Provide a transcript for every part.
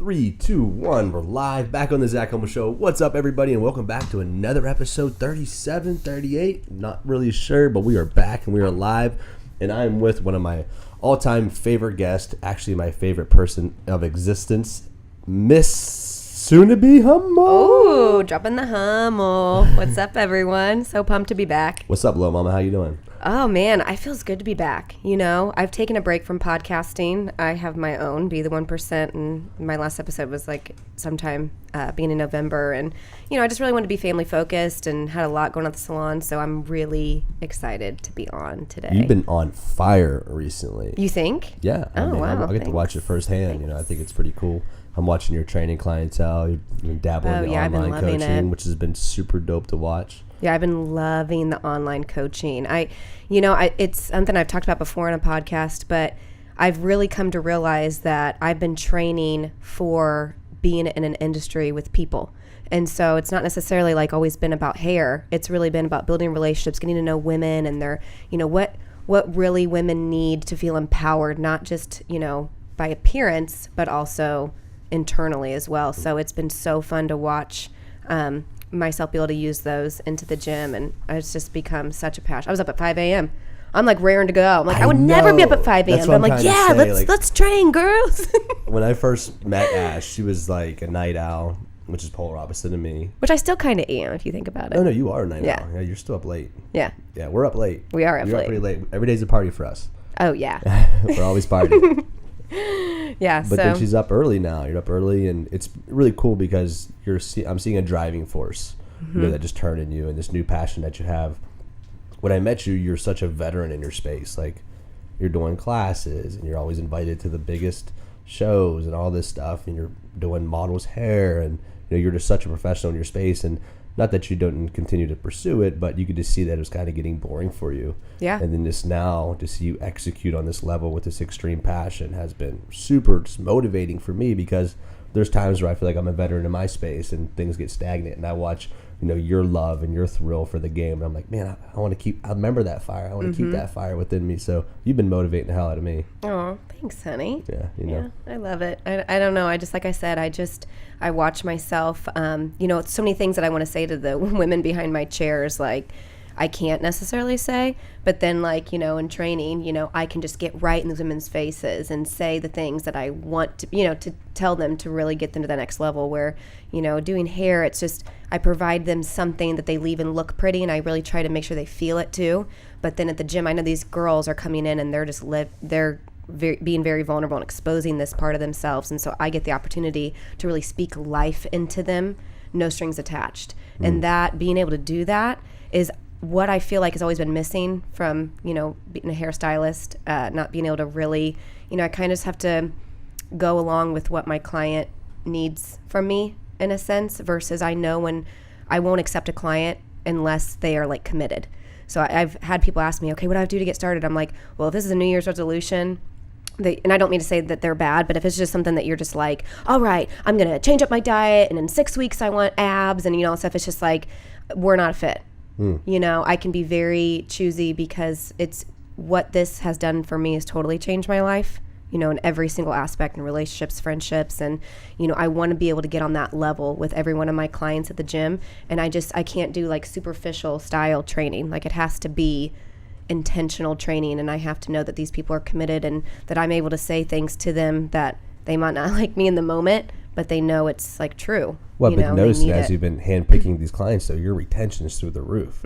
3, 2, 1. We're live back on the Zach Homol Show. What's up, everybody, and welcome back to another episode 37, 38. Not really sure, but we are back and we are live. And I'm with one of my all-time favorite guests, actually my favorite person of existence, Miss Soon-to-be Homol. Oh, dropping the Homol. What's up, everyone? So pumped to be back. What's up, Lil Mama? How you doing? Oh, man, I feels good to be back. You know, I've taken a break from podcasting. I have my own, Be the 1%, and my last episode was like sometime beginning in November. And, you know, I just really wanted to be family focused and had a lot going on at the salon, so I'm really excited to be on today. You've been on fire recently. You think? Yeah. Oh, wow. I get to watch it firsthand. Thanks. You know, I think it's pretty cool. I'm watching your training clientele. You've been dabbling in the online coaching, which has been super dope to watch. Yeah, I've been loving the online coaching. It's something I've talked about before on a podcast, but I've really come to realize that I've been training for being in an industry with people. And so it's not necessarily like always been about hair. It's really been about building relationships, getting to know women and their, you know, what really women need to feel empowered, not just, you know, by appearance, but also internally as well. So it's been so fun to watch myself be able to use those into the gym, and it's just become such a passion. I was up at 5 a.m. I'm like raring to go. I'm like, I would never be up at 5 a.m. But I'm like, yeah, let's train, girls. When I first met Ash, she was like a night owl, which is polar opposite of me. Which I still kind of am, if you think about it. Oh, no, you are a night owl. Yeah, you're still up late. Yeah. Yeah, we're up late. We are up You're late. Up pretty late. Every day's a party for us. Oh, yeah. We're always partying. Yeah, but then she's up early now. You're up early, and it's really cool because I'm seeing a driving force, you know, that just turned in you and this new passion that you have. When I met you, you're such a veteran in your space. Like, you're doing classes, and you're always invited to the biggest shows and all this stuff, and you're doing models' hair, and you know, you're just such a professional in your space. And not that you don't continue to pursue it, but you could just see that it was kind of getting boring for you. Yeah. And then just now to see you execute on this level with this extreme passion has been super motivating for me, because there's times where I feel like I'm a veteran in my space and things get stagnant, and I watch, you know, your love and your thrill for the game, and I'm like, man, I want to I remember that fire. I want to keep that fire within me. So you've been motivating the hell out of me. Oh, thanks, honey. Yeah, you know. Yeah, I love it. I don't know. I just, like I said, I watch myself. You know, it's so many things that I want to say to the women behind my chairs, like, I can't necessarily say, but then, like, you know, in training, you know, I can just get right in those women's faces and say the things that I want to, you know, to tell them to really get them to the next level. Where, you know, doing hair, it's just, I provide them something that they leave and look pretty, and I really try to make sure they feel it too. But then at the gym, I know these girls are coming in and they're just being very vulnerable and exposing this part of themselves, and so I get the opportunity to really speak life into them, no strings attached. And that, being able to do that is what I feel like has always been missing from, you know, being a hairstylist, not being able to really, you know, I kind of just have to go along with what my client needs from me, in a sense, versus I know when I won't accept a client unless they are, like, committed. So I've had people ask me, okay, what do I have to do to get started? I'm like, well, if this is a New Year's resolution, and I don't mean to say that they're bad, but if it's just something that you're just like, all right, I'm going to change up my diet, and in 6 weeks I want abs, and, you know, stuff, it's just like, we're not a fit. You know, I can be very choosy, because it's what this has done for me has totally changed my life, you know, in every single aspect, in relationships, friendships. And, you know, I want to be able to get on that level with every one of my clients at the gym. And I can't do like superficial style training. Like, it has to be intentional training, and I have to know that these people are committed, and that I'm able to say things to them that they might not like me in the moment, but they know it's like true. Well, I've been noticing as you've been handpicking these clients, so your retention is through the roof.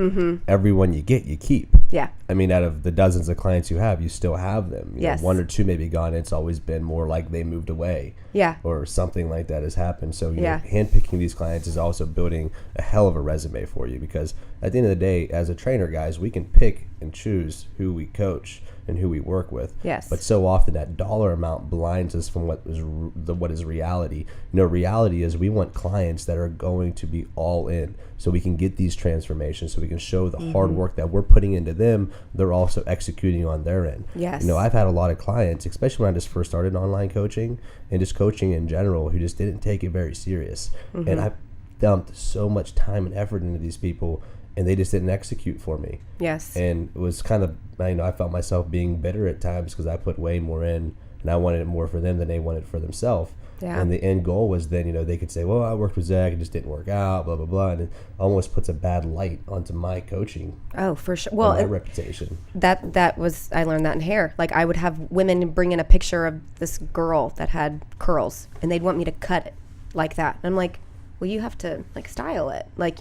Everyone you get, you keep. Yeah. I mean, out of the dozens of clients you have, you still have them. You know, one or two maybe gone. It's always been more like they moved away. Yeah. Or something like that has happened. So you know, handpicking these clients is also building a hell of a resume for you, because at the end of the day, as a trainer, guys, we can pick and choose who we coach and who we work with. Yes. But so often that dollar amount blinds us from what is reality. You know, reality is we want clients that are going to be all in, so we can get these transformations, so we can show the hard work that we're putting into them, they're also executing on their end. Yes. You know, I've had a lot of clients, especially when I just first started online coaching and just coaching in general, who just didn't take it very serious. And I dumped so much time and effort into these people, and they just didn't execute for me. Yes. And it was kind of, you know, I felt myself being bitter at times, because I put way more in and I wanted it more for them than they wanted for themselves. Yeah. And the end goal was then, they could say, well, I worked with Zach, it just didn't work out, blah, blah, blah. And it almost puts a bad light onto my coaching. Oh, for sure. Well, my reputation. That was, I learned that in hair. Like, I would have women bring in a picture of this girl that had curls, and they'd want me to cut it like that. And I'm like, well, you have to like style it. Like,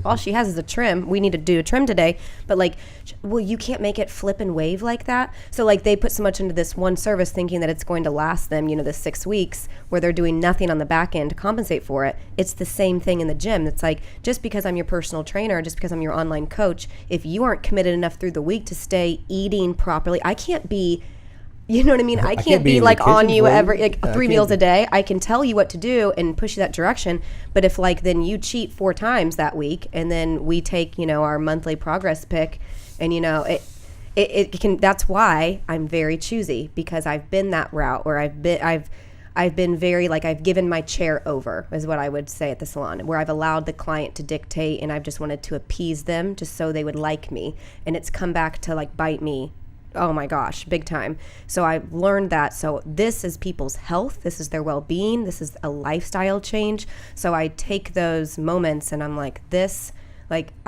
all she has is a trim. We need to do a trim today. But like, well, you can't make it flip and wave like that. So like they put so much into this one service thinking that it's going to last them, the 6 weeks where they're doing nothing on the back end to compensate for it. It's the same thing in the gym. It's like, just because I'm your personal trainer, just because I'm your online coach, if you aren't committed enough through the week to stay eating properly, I can't be, you know what I mean? I can't be like on you every like 3 meals a day. I can tell you what to do and push you that direction. But if like then you cheat 4 times that week, and then we take our monthly progress pick, and it can. That's why I'm very choosy, because I've been that route where I've been very like I've given my chair over, is what I would say at the salon, where I've allowed the client to dictate, and I've just wanted to appease them just so they would like me, and it's come back to like bite me. Oh my gosh, big time. So I've learned that. So this is people's health. This is their well-being. This is a lifestyle change. So I take those moments and I'm like,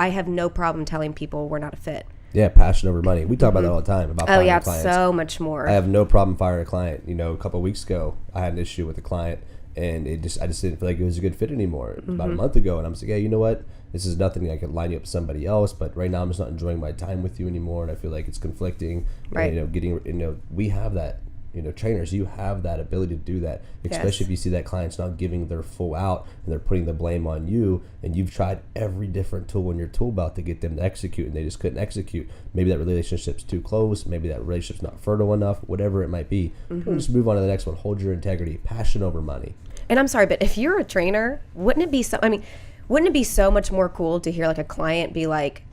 I have no problem telling people we're not a fit. Yeah, passion over money. We talk about that all the time, about firing clients. So much more. I have no problem firing a client. A couple of weeks ago, I had an issue with a client, and I just didn't feel like it was a good fit anymore. It was about a month ago, and I'm just like, hey, you know what? This is nothing. I could line you up with somebody else, but right now I'm just not enjoying my time with you anymore, and I feel like it's conflicting. Right. And, we have that. Trainers, you have that ability to do that, especially if you see that client's not giving their full out and they're putting the blame on you, and you've tried every different tool in your tool belt to get them to execute, and they just couldn't execute. Maybe that relationship's too close. Maybe that relationship's not fertile enough. Whatever it might be, just move on to the next one. Hold your integrity, passion over money. And I'm sorry, but if you're a trainer, wouldn't it be so much more cool to hear like a client be like,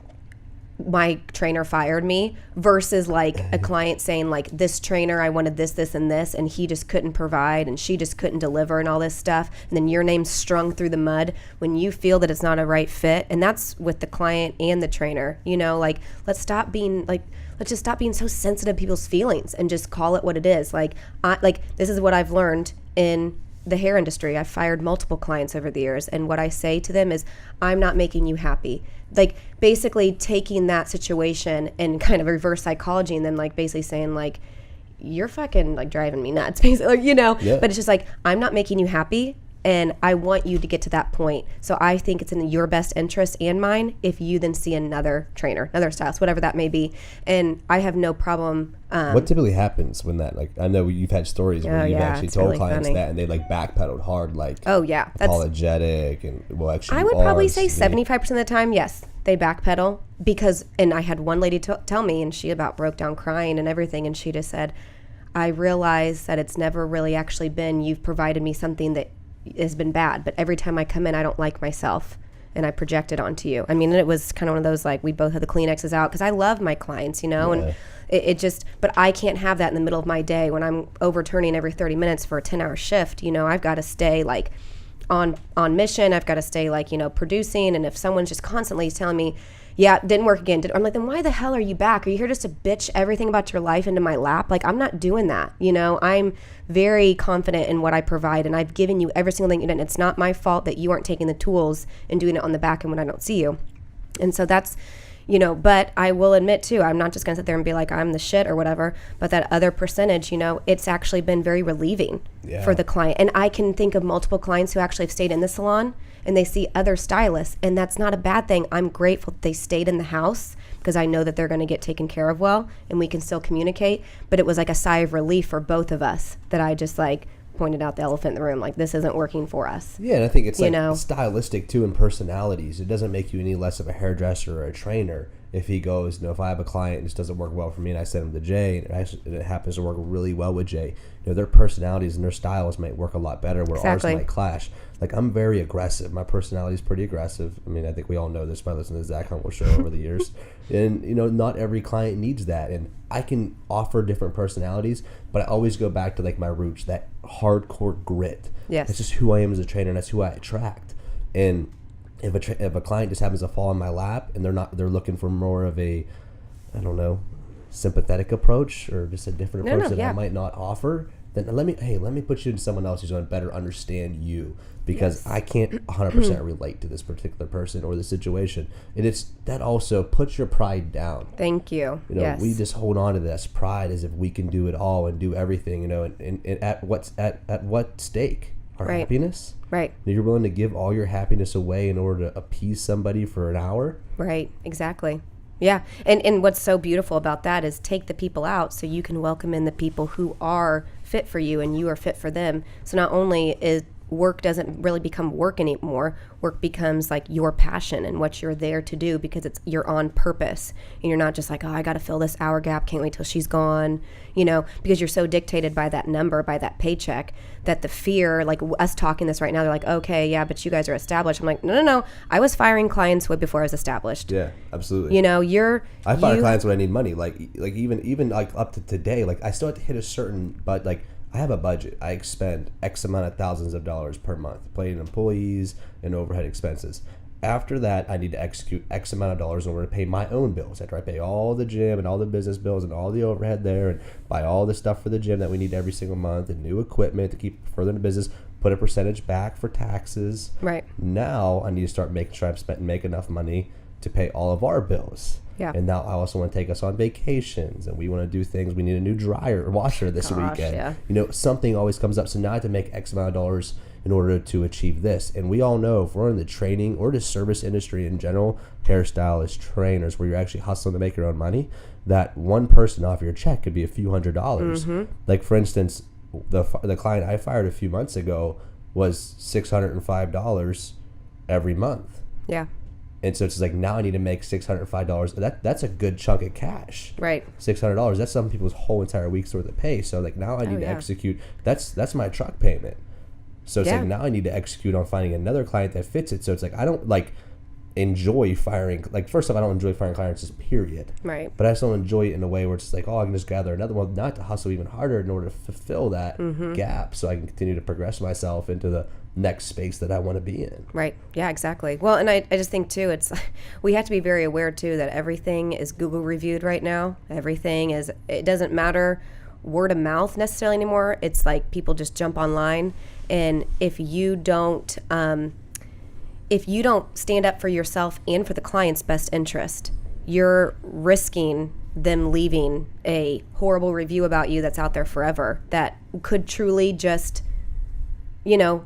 my trainer fired me, versus like a client saying like, this trainer, I wanted this, this, and this, and he just couldn't provide, and she just couldn't deliver, and all this stuff, and then your name's strung through the mud when you feel that it's not a right fit. And that's with the client and the trainer. Like, let's just stop being so sensitive to people's feelings and just call it what it is. Like this is what I've learned in the hair industry. I've fired multiple clients over the years, and what I say to them is, I'm not making you happy. Like, basically taking that situation and kind of reverse psychology, and then like basically saying like, you're fucking like driving me nuts, basically, Yeah. But it's just like, I'm not making you happy, and I want you to get to that point. So I think it's in your best interest and mine if you then see another trainer, another stylist, whatever that may be. And I have no problem. What typically happens when that, like, I know you've had stories where you've actually told really clients that, and they like backpedaled hard, like, apologetic, and actually, I would probably say 75% of the time, yes, they backpedal, because, and I had one lady tell me, and she about broke down crying and everything, and she just said, I realize that it's never really actually been, you've provided me something that has been bad, but every time I come in, I don't like myself, and I project it onto you. I mean, it was kind of one of those, like, we both had the Kleenexes out, because I love my clients, and it just, but I can't have that in the middle of my day when I'm overturning every 30 minutes for a 10-hour shift. I've got to stay like on mission. I've got to stay like, producing. And if someone's just constantly telling me, yeah, it didn't work again, I'm like, then why the hell are you back? Are you here just to bitch everything about your life into my lap? Like, I'm not doing that. I'm very confident in what I provide, and I've given you every single thing you did. It's not my fault that you aren't taking the tools and doing it on the back end when I don't see you. And so that's, but I will admit too, I'm not just going to sit there and be like, I'm the shit or whatever, but that other percentage, it's actually been very relieving for the client. And I can think of multiple clients who actually have stayed in the salon and they see other stylists, and that's not a bad thing. I'm grateful that they stayed in the house, because I know that they're going to get taken care of well, and we can still communicate. But it was like a sigh of relief for both of us that I just like pointed out the elephant in the room, like, this isn't working for us. Yeah, and I think it's like stylistic too, in personalities. It doesn't make you any less of a hairdresser or a trainer if he goes, if I have a client and this doesn't work well for me and I send him to Jay and it happens to work really well with Jay, their personalities and their styles might work a lot better where ours might clash. Like, I'm very aggressive. My personality is pretty aggressive. I mean, I think we all know this by listening to the Zach Homol show over the years. And, not every client needs that. And I can offer different personalities, but I always go back to, like, my roots, that hardcore grit. Yes. That's just who I am as a trainer, and that's who I attract. And if a client just happens to fall in my lap and they're looking for more of a, I don't know, sympathetic approach or just a different approach that yeah. I might not offer, then let me put you in someone else who's going to better understand you, because I can't 100% relate to this particular person or the situation. And it's that also puts your pride down. Thank you. You know, we just hold on to this pride as if we can do it all and do everything, you know, and at what stake? Our happiness? Right. You're willing to give all your happiness away in order to appease somebody for an hour? Right, exactly. Yeah, and what's so beautiful about that is take the people out so you can welcome in the people who are fit for you and you are fit for them. So not only is work doesn't really become work anymore, work becomes like your passion and what you're there to do, because you're on purpose and you're not just like, oh, I got to fill this hour gap, can't wait till she's gone, you know, because you're so dictated by that number, by that paycheck, that the fear, like us talking this right now, they're like, okay, yeah, but you guys are established. I'm like, no, I was firing clients way before I was established. Yeah, absolutely. You know, I fire clients when I need money, like even like up to today, like I still have to hit a certain, but like I have a budget. I expend X amount of thousands of dollars per month, paying employees and overhead expenses. After that, I need to execute X amount of dollars in order to pay my own bills. After I pay all the gym and all the business bills and all the overhead there, and buy all the stuff for the gym that we need every single month, and new equipment to keep further the business, put a percentage back for taxes. Right. Now I need to start making sure I make enough money to pay all of our bills. Yeah. And now I also want to take us on vacations, and we want to do things. We need a new dryer or washer this weekend. Yeah. You know, something always comes up. So now I have to make X amount of dollars in order to achieve this. And we all know if we're in the training or the service industry in general, hairstylists, trainers, where you're actually hustling to make your own money, that one person off your check could be a few $100s. Mm-hmm. Like, for instance, the client I fired a few months ago was $605 every month. Yeah. And so it's like, now I need to make $605. That's a good chunk of cash. Right. $600. That's some people's whole entire week's worth of pay. So like, now I need to execute. That's my truck payment. So it's like, now I need to execute on finding another client that fits it. So it's like, I don't like enjoy firing. Like, first off, I don't enjoy firing clients, just period. Right. But I still enjoy it in a way where it's like, oh, I can just gather another one, not to hustle even harder in order to fulfill that gap, so I can continue to progress myself into the next space that I want to be in. Right. Yeah, exactly. Well, and I just think too, we have to be very aware too that everything is Google reviewed right now. Everything is, it doesn't matter word of mouth necessarily anymore. It's like people just jump online, and if you don't stand up for yourself and for the client's best interest, you're risking them leaving a horrible review about you that's out there forever, that could truly just, you know,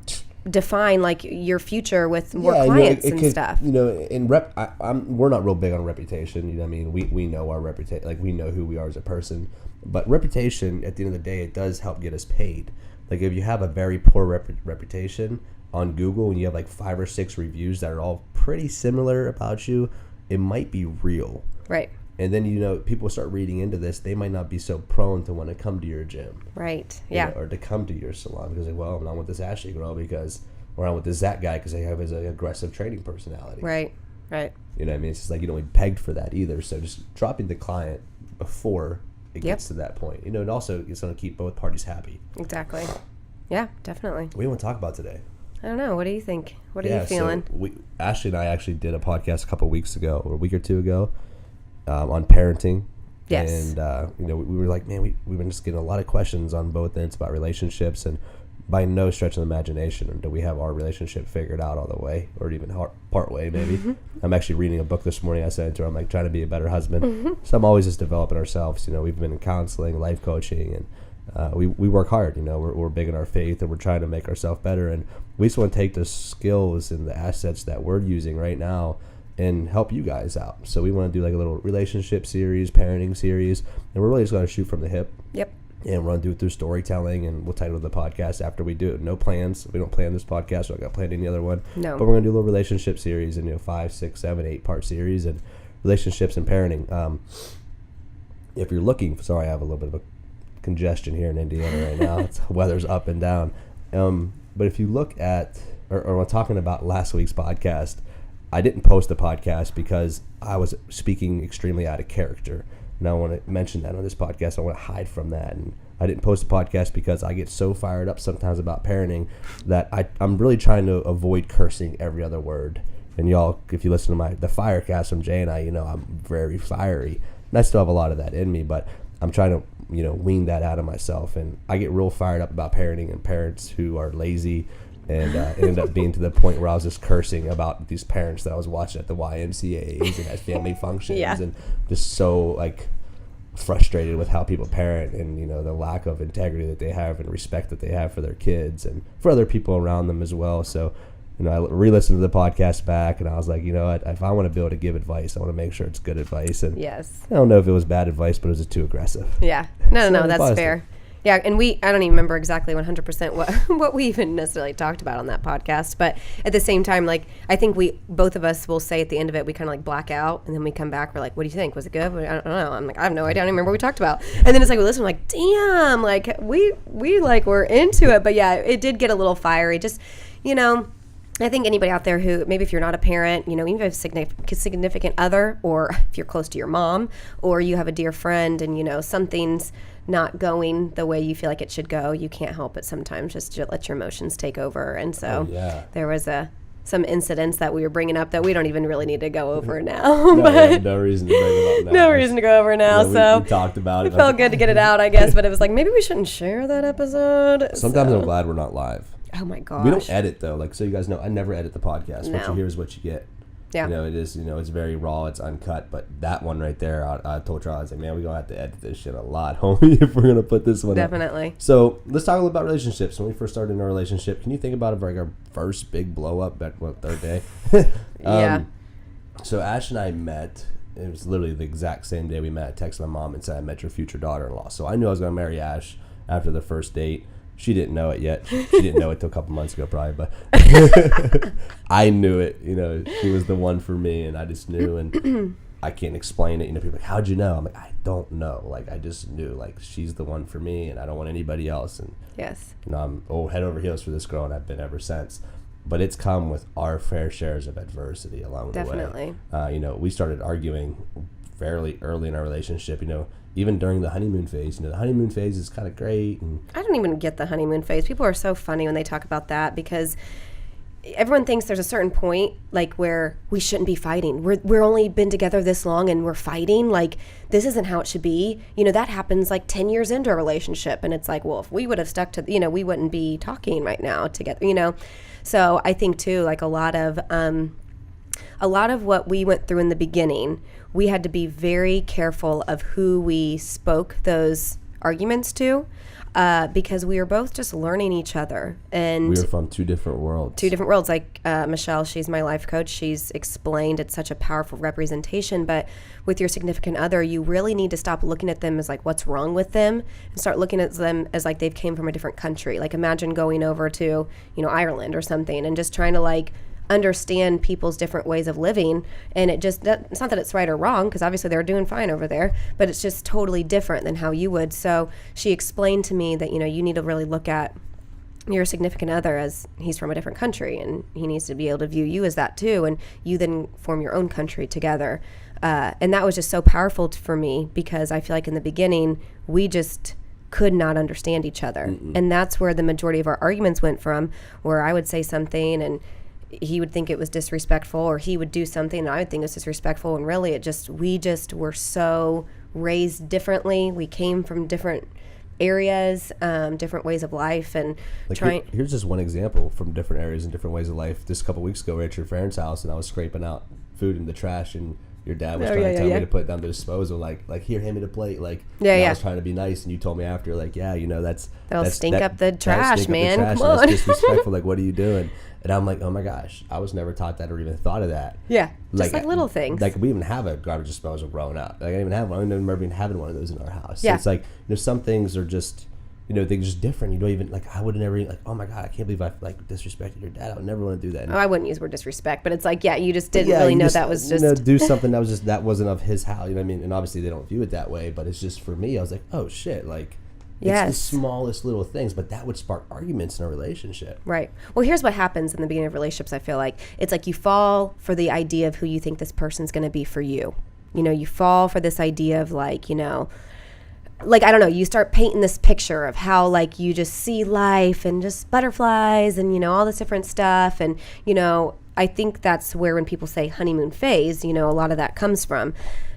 define like your future with more clients and stuff. You know, in we're not real big on reputation. You know what I mean? We know our reputation, like we know who we are as a person. But reputation, at the end of the day, it does help get us paid. Like, if you have a very poor reputation on Google and you have like 5 or 6 reviews that are all pretty similar about you, it might be real. Right. And then, you know, people start reading into this, they might not be so prone to want to come to your gym. Right. Yeah. Know, or to come to your salon because, like, well, I'm not with this Ashley girl or I'm with this Zach guy because they have his aggressive training personality. Right. Right. You know what I mean? It's just like, you don't get pegged for that either. So just dropping the client before it gets to that point. You know, and also it's going to keep both parties happy. Exactly. Yeah, definitely. What do you want to talk about today? I don't know. What do you think? What are you feeling? So Ashley and I actually did a podcast a couple weeks ago, or a week or two ago, on parenting. Yes. And, you know, we were like, man, we've been just getting a lot of questions on both ends about relationships, and by no stretch of the imagination do we have our relationship figured out all the way, or even part way, maybe. I'm actually reading a book this morning. I sent it to her. I'm like, trying to be a better husband. So I'm always just developing ourselves. You know, we've been in counseling, life coaching, and we work hard. You know, we're big in our faith, and we're trying to make ourselves better. And we just want to take the skills and the assets that we're using right now and help you guys out. So we want to do like a little relationship series, parenting series, and we're really just going to shoot from the hip. Yep. And we're going to do it through storytelling, and we'll title the podcast after we do it. No plans. We don't plan this podcast. We're not going to plan any other one. No. But we're going to do a little relationship series, and 5, 6, 7, 8 part series, and relationships and parenting. If you're looking, sorry, I have a little bit of a congestion here in Indiana right now. The weather's up and down. But if you look at, or when talking about last week's podcast, I didn't post the podcast because I was speaking extremely out of character. And I want to mention that on this podcast. I want to hide from that. And I didn't post the podcast because I get so fired up sometimes about parenting that I'm really trying to avoid cursing every other word. And y'all, if you listen to the Firecast from Jay and I, you know I'm very fiery. And I still have a lot of that in me, but I'm trying to, wean that out of myself. And I get real fired up about parenting and parents who are lazy, and it ended up being to the point where I was just cursing about these parents that I was watching at the YMCA's and at family functions, and just so like frustrated with how people parent, and the lack of integrity that they have and respect that they have for their kids and for other people around them as well. So I re-listened to the podcast back, and I was like, what, if I want to be able to give advice, I want to make sure it's good advice. And yes, I don't know if it was bad advice, but it was just too aggressive. Yeah, no, that's fair. Yeah, and I don't even remember exactly 100% what we even necessarily talked about on that podcast. But at the same time, like, I think both of us will say at the end of it, we kind of like black out, and then we come back, we're like, what do you think? Was it good? I don't know. I'm like, I have no idea. I don't even remember what we talked about. And then it's like, we listen, we're like, damn, like, we like, we're into it. But yeah, it did get a little fiery. Just, I think anybody out there who, maybe if you're not a parent, even if you have a significant other, or if you're close to your mom, or you have a dear friend and, something's not going the way you feel like it should go, you can't help it sometimes just to let your emotions take over. And so there was some incidents that we were bringing up that we don't even really need to go over now. No reason to bring it up now. No reason to go over now. We talked about it. It felt good to get it out, I guess, but it was like, maybe we shouldn't share that episode. Sometimes I'm glad we're not live. Oh my gosh. We don't edit though, like, so you guys know, I never edit the podcast. No. What you hear is what you get. Yeah. It is, it's very raw, it's uncut, but that one right there, I told Charlie, I was like, man, we're going to have to edit this shit a lot, homie, if we're going to put this one Definitely. up. So let's talk a little about relationships. When we first started in our relationship, can you think about our first big blow up at third day? Yeah. So Ash and I met, it was literally the exact same day we met. I texted my mom and said, I met your future daughter-in-law. So I knew I was going to marry Ash after the first date. She didn't know it yet. She didn't know it till a couple months ago probably, but I knew it. She was the one for me, and I just knew, and I can't explain it. People are like, how'd you know? I'm like, I don't know. Like, I just knew, like, she's the one for me, and I don't want anybody else. And yes, I'm head over heels for this girl, and I've been ever since. But it's come with our fair shares of adversity along the way. Definitely. We started arguing fairly early in our relationship. Even during the honeymoon phase, the honeymoon phase is kind of great. And I don't even get the honeymoon phase. People are so funny when they talk about that, because everyone thinks there's a certain point, like, where we shouldn't be fighting. We're only been together this long and we're fighting. Like, this isn't how it should be. That happens like 10 years into a relationship. And it's like, well, if we would have stuck to, we wouldn't be talking right now together, So I think too, like, a lot of what we went through in the beginning, we had to be very careful of who we spoke those arguments to, because we were both just learning each other. And we were from two different worlds. Like Michelle, she's my life coach. She's explained it's such a powerful representation. But with your significant other, you really need to stop looking at them as like what's wrong with them, and start looking at them as like they've came from a different country. Like, imagine going over to, Ireland or something, and just trying to like understand people's different ways of living. And it's not that it's right or wrong, because obviously they're doing fine over there, but it's just totally different than how you would. So she explained to me that, you need to really look at your significant other as he's from a different country, and he needs to be able to view you as that too, and you then form your own country together. And that was just so powerful for me, because I feel like in the beginning we just could not understand each other. Mm-mm. And that's where the majority of our arguments went from, where I would say something and he would think it was disrespectful, or he would do something and I would think it was disrespectful, and really we just were so raised differently. We came from different areas, different ways of life, and like here's just one example from different areas and different ways of life. Just a couple weeks ago, we were at your parents' house, and I was scraping out food in the trash, and your dad was trying to tell me to put down the disposal, like here, hand me the plate, like I was trying to be nice, and you told me after, like, that'll stink up the trash, man. Come on, that's disrespectful. Like, what are you doing? And I'm like, oh my gosh, I was never taught that or even thought of that. Yeah, just like little things. Like, we even have a garbage disposal growing up. Like, I didn't even have one. I don't remember even having one of those in our house. Yeah. So it's like, some things are just, they're just different. You don't even, like, I would never, like, oh my God, I can't believe I, like, disrespected your dad. I would never want to do that. I wouldn't use the word disrespect, but it's like, you just didn't really know that was just. Do something that wasn't of his house. You know what I mean? And obviously they don't view it that way, but it's just, for me, I was like, oh shit, like, it's the smallest little things, but that would spark arguments in a relationship. Right. Well, here's what happens in the beginning of relationships, I feel like. It's like you fall for the idea of who you think this person's going to be for you. You fall for this idea of like, like, I don't know, you start painting this picture of how, like, you just see life and just butterflies and, all this different stuff. And, I think that's where when people say honeymoon phase, you know, a lot of that comes from.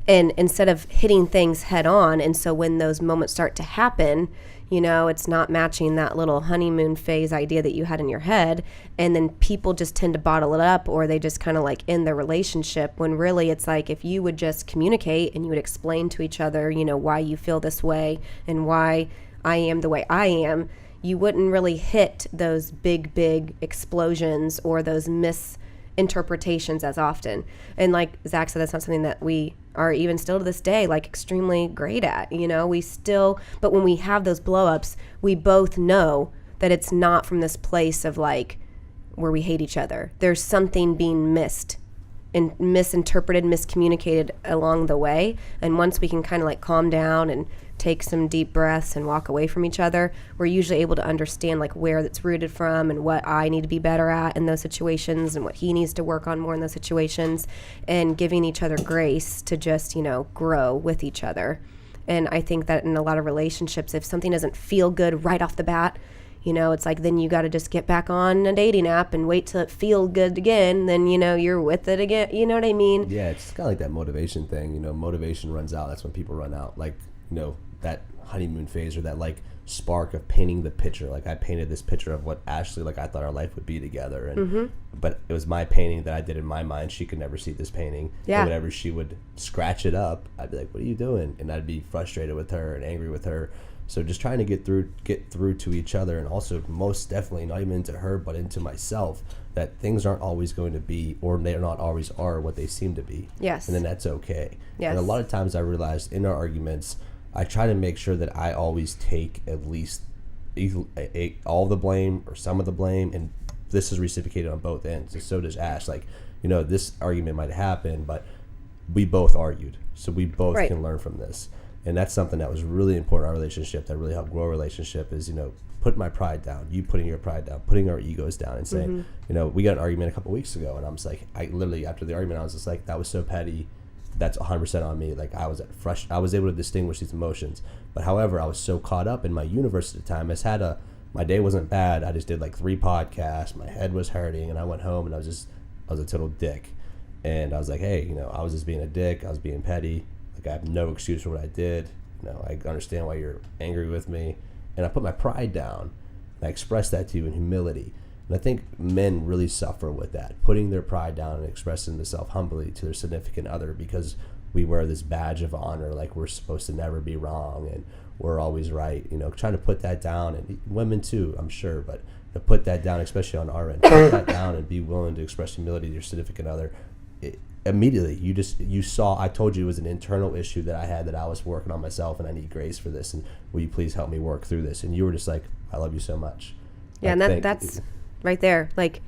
And instead of hitting things head on, and so when those moments start to happen, you know, it's not matching that little honeymoon phase idea that you had in your head. And then people just tend to bottle it up, or they just kind of like end their relationship, when really it's like, if you would just communicate and you would explain to each other, you know, why you feel this way and why I am the way I am, you wouldn't really hit those big explosions or those misinterpretations as often. And like Zach said, that's not something that we are even still to this day like extremely great at, you know. We still, but when we have those blow-ups, we both know that it's not from this place of like where we hate each other. There's something being missed and misinterpreted, miscommunicated along the way. And once we can kind of like calm down and take some deep breaths and walk away from each other, we're usually able to understand like where that's rooted from and what I need to be better at in those situations and what he needs to work on more in those situations, and giving each other grace to just, you know, grow with each other. And I think that in a lot of relationships, if something doesn't feel good right off the bat, you know, it's like then you got to just get back on a dating app and wait till it feels good again. Then, you know, you're with it again. You know what I mean? Yeah, it's kind of like that motivation thing. You know, motivation runs out. That's when people run out. Like, you know, that honeymoon phase or that like spark of painting the picture. Like I painted this picture of what Ashley, like I thought our life would be together, and but it was my painting that I did in my mind. She could never see this painting. Yeah. And whenever she would scratch it up, I'd be like, "What are you doing?" And I'd be frustrated with her and angry with her. So just trying to get through to each other, and also most definitely not even into her but into myself, that things aren't always going to be, or they not always are what they seem to be. Yes. And then that's okay. Yes. And a lot of times I realized in our arguments, I try to make sure that I always take at least all the blame or some of the blame, and this is reciprocated on both ends. And so does Ash. Like, you know, this argument might happen, but we both argued, so we both can learn from this. And that's something that was really important in our relationship, that really helped grow our relationship, is, you know, putting my pride down, you putting your pride down, putting our egos down, and saying, you know, we got an argument a couple weeks ago, and I was like, I literally, after the argument, I was just like, that was so petty. That's 100% on me. Like I was I was able to distinguish these emotions. But however, I was so caught up in my universe at the time. My day wasn't bad. I just did like 3 podcasts. My head was hurting, and I went home and I was a total dick. And I was like, hey, you know, I was just being a dick. I was being petty. Like I have no excuse for what I did. You know, I understand why you're angry with me. And I put my pride down. And I expressed that to you in humility. And I think men really suffer with that, putting their pride down and expressing themselves humbly to their significant other, because we wear this badge of honor, like we're supposed to never be wrong and we're always right. You know, trying to put that down, and women too, I'm sure, but to put that down, especially on our end, put that down and be willing to express humility to your significant other. Immediately, you saw, I told you it was an internal issue that I had, that I was working on myself, and I need grace for this, and will you please help me work through this? And you were just like, I love you so much. Yeah, like, and that's right there. Like,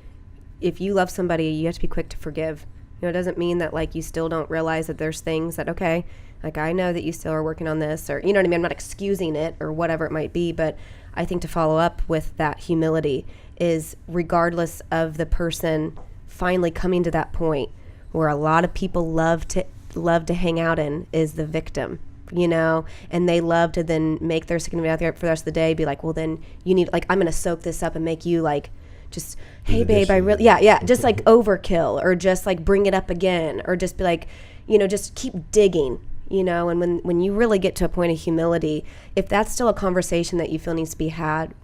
if you love somebody, you have to be quick to forgive. You know, it doesn't mean that like you still don't realize that there's things that, okay, like I know that you still are working on this, or, you know what I mean? I'm not excusing it or whatever it might be, but I think to follow up with that humility is, regardless of the person finally coming to that point where a lot of people love to hang out in, is the victim. You know, and they love to then make their significant other for the rest of the day be like, well, then you need, like, I'm going to soak this up and make you like, just, hey babe, I really, just like overkill, or just like bring it up again, or just be like, you know, just keep digging, you know. And when you really get to a point of humility, if that's still a conversation that you feel needs to be had,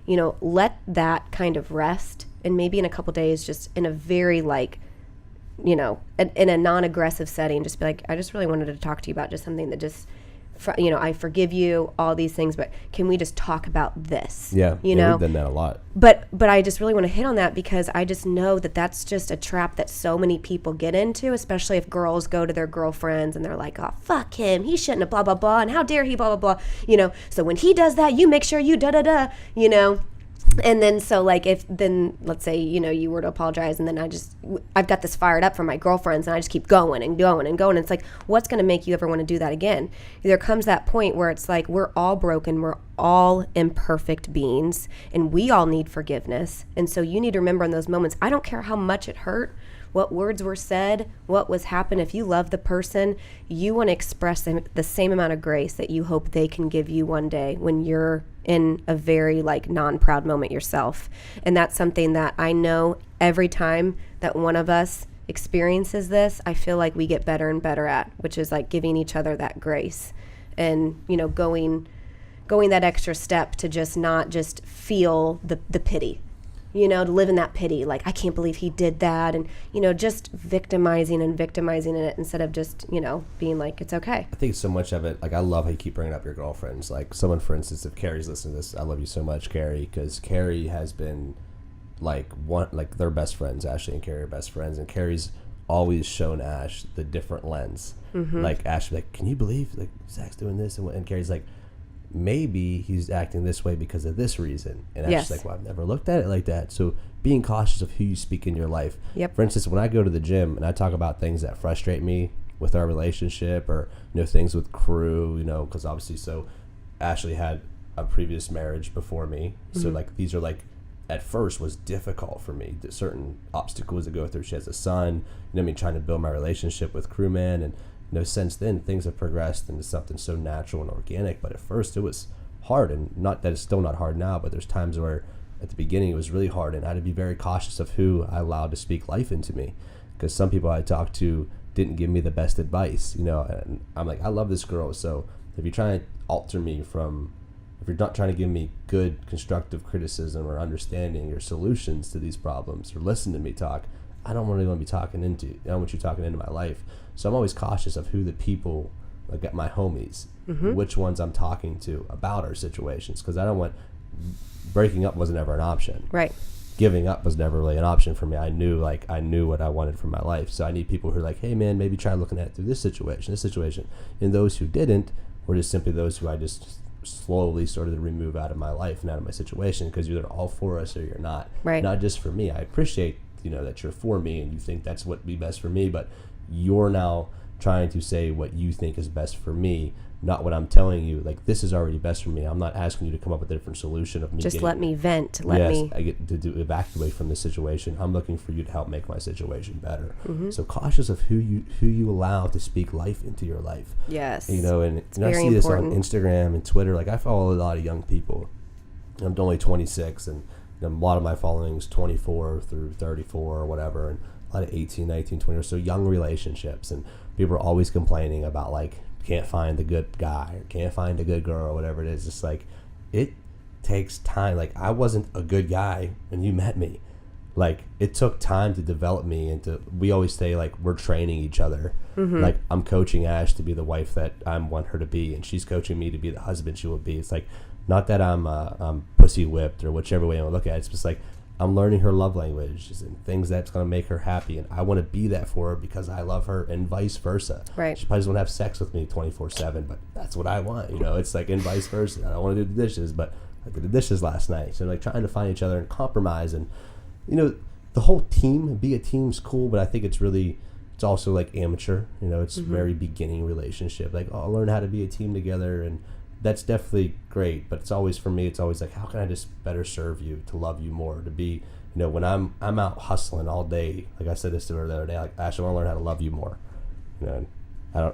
you know, let that kind of rest, and maybe in a couple days, just in a very like, you know, in a non-aggressive setting, just be like, I just really wanted to talk to you about just something that just, you know, I forgive you, all these things, but can we just talk about this? Yeah, you know, we've done that a lot. But I just really want to hit on that, because I just know that that's just a trap that so many people get into, especially if girls go to their girlfriends and they're like, oh, fuck him, he shouldn't have blah, blah, blah, and how dare he, blah, blah, blah, you know, so when he does that, you make sure you da-da-da, you know. And then, so like, if then let's say, you know, you were to apologize, and then I've got this fired up from my girlfriends, and I just keep going and going and going. And it's like, what's going to make you ever want to do that again? There comes that point where it's like, we're all broken. We're all imperfect beings, and we all need forgiveness. And so you need to remember in those moments, I don't care how much it hurt, what words were said, what was happened. If you love the person, you want to express the same amount of grace that you hope they can give you one day when you're in a very like non-proud moment yourself. And that's something that I know every time that one of us experiences this, I feel like we get better and better at, which is like giving each other that grace and, you know, going that extra step to just not just feel the pity, you know, to live in that pity. Like, I can't believe he did that. And, you know, just victimizing it instead of just, you know, being like, it's okay. I think so much of it, like, I love how you keep bringing up your girlfriends. Like, someone, for instance, if Carrie's listening to this, I love you so much, Carrie, because Carrie has been like they're best friends. Ashley and Carrie are best friends, and Carrie's always shown Ash the different lens. Like, Ash, like, can you believe like Zach's doing this? And Carrie's like, maybe he's acting this way because of this reason. And Ash is like, well, I've never looked at it like that. So being cautious of who you speak in your life. For instance, when I go to the gym and I talk about things that frustrate me with our relationship, or, you know, things with crew, you know, because obviously, so Ashley had a previous marriage before me. So like, these are like, at first was difficult for me. There's certain obstacles to go through. She has a son, you know what I mean, trying to build my relationship with crewman. And, you know, since then things have progressed into something so natural and organic. But at first it was hard, and not that it's still not hard now, but there's times where at the beginning it was really hard, and I had to be very cautious of who I allowed to speak life into me, because some people I talked to didn't give me the best advice, you know. And I'm like, I love this girl, so if you're trying to alter me from, if you're not trying to give me good constructive criticism or understanding or solutions to these problems, or listen to me talk, I don't really want to be talking into, I don't want you talking into my life. So I'm always cautious of who the people, like my homies, which ones I'm talking to about our situations, because I don't want, breaking up wasn't ever an option. Right. Giving up was never really an option for me. I knew what I wanted from my life. So I need people who are like, hey man, maybe try looking at it through this situation. And those who didn't were just simply those who I just slowly started to remove out of my life and out of my situation, because you're either all for us or you're not. Right. Not just for me. I appreciate, you know, that you're for me and you think that's what would be best for me, but you're now trying to say what you think is best for me, not what I'm telling you. Like, this is already best for me. I'm not asking you to come up with a different solution of me. Just let me vent. I get to evacuate from the situation. I'm looking for you to help make my situation better. So cautious of who you allow to speak life into your life. Yes. You know, and I see important. this on Instagram and Twitter. Like, I follow a lot of young people. I'm only 26, and a lot of my following is 24 through 34 or whatever, and a lot of 18, 19, 20 or so young relationships. And people are always complaining about, like, can't find the good guy or can't find a good girl or whatever it is. It's like, it takes time. Like, I wasn't a good guy when you met me. Like, it took time to develop me into, we always say, like, we're training each other. Like, I'm coaching Ash to be the wife that I want her to be, and she's coaching me to be the husband she will be. It's like, not that I'm pussy whipped or whichever way I want to look at it. It's just like, I'm learning her love languages and things that's going to make her happy, and I want to be that for her because I love her, and vice versa. Right. She probably doesn't want to have sex with me 24/7, but that's what I want. You know, it's like, and vice versa. I don't want to do the dishes, but I did the dishes last night. So, like, trying to find each other and compromise, and, you know, the whole team, be a team's cool, but I think it's also like amateur. You know, it's very beginning relationship. Like, oh, learn how to be a team together, and that's definitely great, but it's always, for me, it's always like, how can I just better serve you, to love you more, to be, you know, when I'm out hustling all day, like I said this to her the other day, like, Ash, I want to learn how to love you more. You know,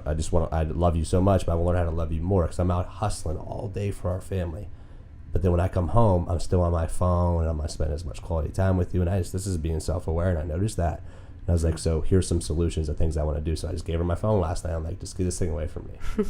I love you so much, but I want to learn how to love you more, because I'm out hustling all day for our family. But then when I come home, I'm still on my phone, and I'm not spending as much quality time with you, and this is being self-aware, and I noticed that. And I was like, so here's some solutions of things I want to do. So I just gave her my phone last night. I'm like, just get this thing away from me.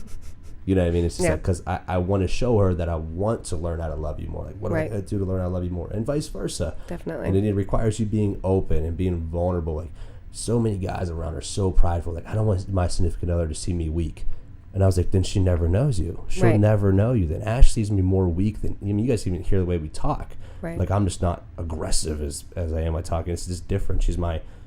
You know what I mean? It's just like, because I want to show her that I want to learn how to love you more. Like, what do I got to do to learn how to love you more? And vice versa. Definitely. And it requires you being open and being vulnerable. Like, so many guys around are so prideful. Like, I don't want my significant other to see me weak. And I was like, then she never knows you. She'll never know you. Then Ash sees me more weak than, I mean, you guys even hear the way we talk. Right. Like, I'm just not aggressive as I am. I talking. It's just different.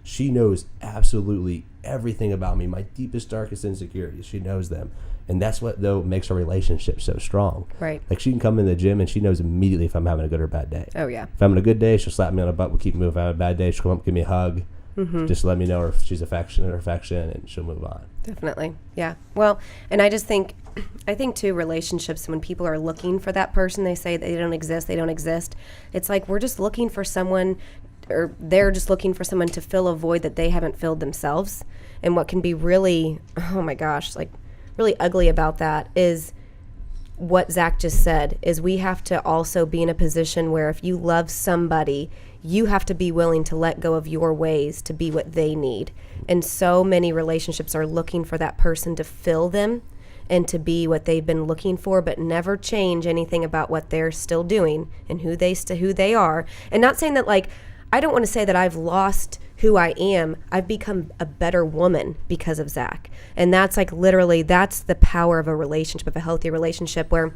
She knows absolutely everything about me, my deepest, darkest insecurities. She knows them. And that's what, though, makes our relationship so strong. Right. Like, she can come in the gym and she knows immediately if I'm having a good or bad day. Oh, yeah. If I'm having a good day, she'll slap me on the butt. We'll keep moving. If I'm having a bad day, she'll come up, give me a hug. Just let me know if she's affectionate, and she'll move on. Definitely. Yeah. Well, and I think too, relationships, when people are looking for that person, they say they don't exist. It's like, we're just looking for someone, or they're just looking for someone to fill a void that they haven't filled themselves. And what can be really, oh my gosh, like really ugly about that is what Zach just said, is we have to also be in a position where if you love somebody, you have to be willing to let go of your ways to be what they need. And so many relationships are looking for that person to fill them and to be what they've been looking for, but never change anything about what they're still doing and who they are. And not saying that, like, I don't want to say that I've lost who I am. I've become a better woman because of Zach. And that's like literally, that's the power of a relationship, of a healthy relationship, where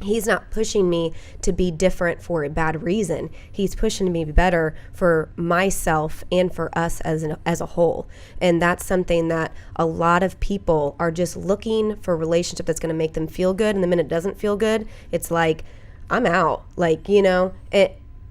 he's not pushing me to be different for a bad reason. He's pushing me to be better for myself and for us as a whole. And that's something that a lot of people are just looking for a relationship that's going to make them feel good. And the minute it doesn't feel good, it's like, I'm out. Like, you know,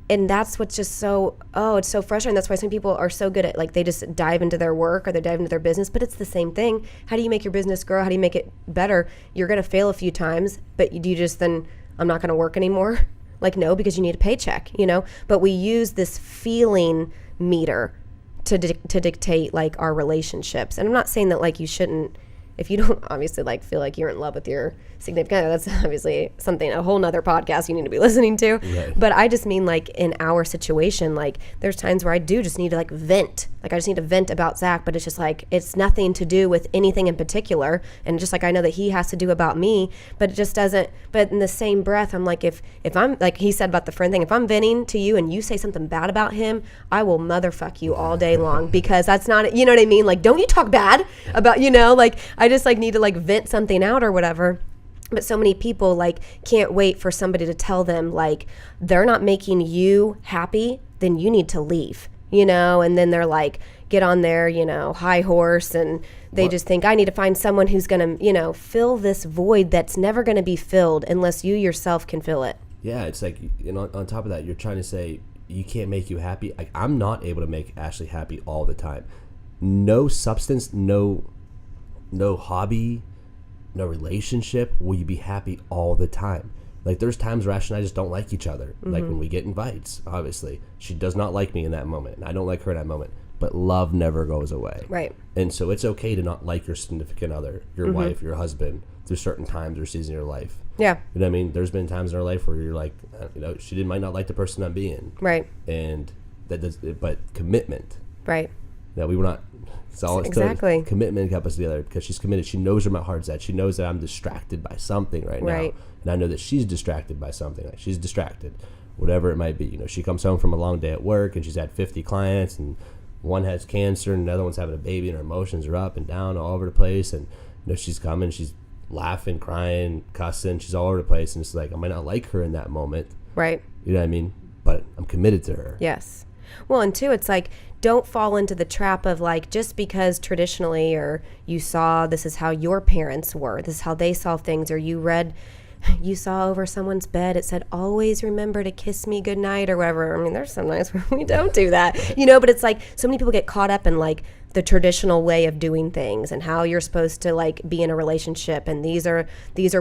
and that's what's just so, it's so frustrating. That's why some people are so good at, like, they just dive into their work or they dive into their business, but it's the same thing. How do you make your business grow? How do you make it better? You're going to fail a few times, but do you just then, I'm not going to work anymore? Like, no, because you need a paycheck, you know? But we use this feeling meter to dictate, like, our relationships. And I'm not saying that, like, you shouldn't, if you don't obviously, like, feel like you're in love with your significant other, that's obviously something, a whole nother podcast you need to be listening to. Right. But I just mean, like, in our situation, like, there's times where I do just need to, like, vent. Like, I just need to vent about Zach, but it's just like, it's nothing to do with anything in particular. And just like I know that he has to do about me, but it just doesn't. But in the same breath, I'm like, if I'm, like he said about the friend thing, if I'm venting to you and you say something bad about him, I will motherfuck you all day long, because that's not, you know what I mean? Like, don't you talk bad about, you know, like, I just, like, need to, like, vent something out or whatever. But so many people, like, can't wait for somebody to tell them, like, they're not making you happy, then you need to leave, you know? And then they're like, get on their, you know, high horse, and they just think, I need to find someone who's going to, you know, fill this void that's never going to be filled unless you yourself can fill it. Yeah, it's like, you know, on top of that, you're trying to say you can't make you happy. Like, I'm not able to make Ashley happy all the time. No substance, no hobby, no relationship will you be happy all the time. Like, there's times where Ashley and I just don't like each other. Mm-hmm. Like, when we get invites, obviously she does not like me in that moment, and I don't like her in that moment, but love never goes away. Right. And so it's okay to not like your significant other, your mm-hmm. wife, your husband, through certain times or seasons of your life. Yeah. You know what I mean? There's been times in our life where you're like, you know, she might not like the person I'm being. Right. And that does, but commitment. Right. That we were not. So exactly. Commitment kept us together, because she's committed. She knows where my heart's at. She knows that I'm distracted by something right now. And I know that she's distracted by something. Like, she's distracted, whatever it might be. You know, she comes home from a long day at work, and she's had 50 clients, and one has cancer, and another one's having a baby, and her emotions are up and down all over the place. And, you know, she's coming, she's laughing, crying, cussing. She's all over the place. And it's like, I might not like her in that moment. Right. You know what I mean? But I'm committed to her. Yes. Well, and two, it's like, don't fall into the trap of, like, just because traditionally, or you saw this is how your parents were, this is how they saw things, or you saw over someone's bed, it said, always remember to kiss me goodnight, or whatever. I mean, there's some nights where we don't do that, you know, but it's like, so many people get caught up in, like, the traditional way of doing things and how you're supposed to, like, be in a relationship, and these are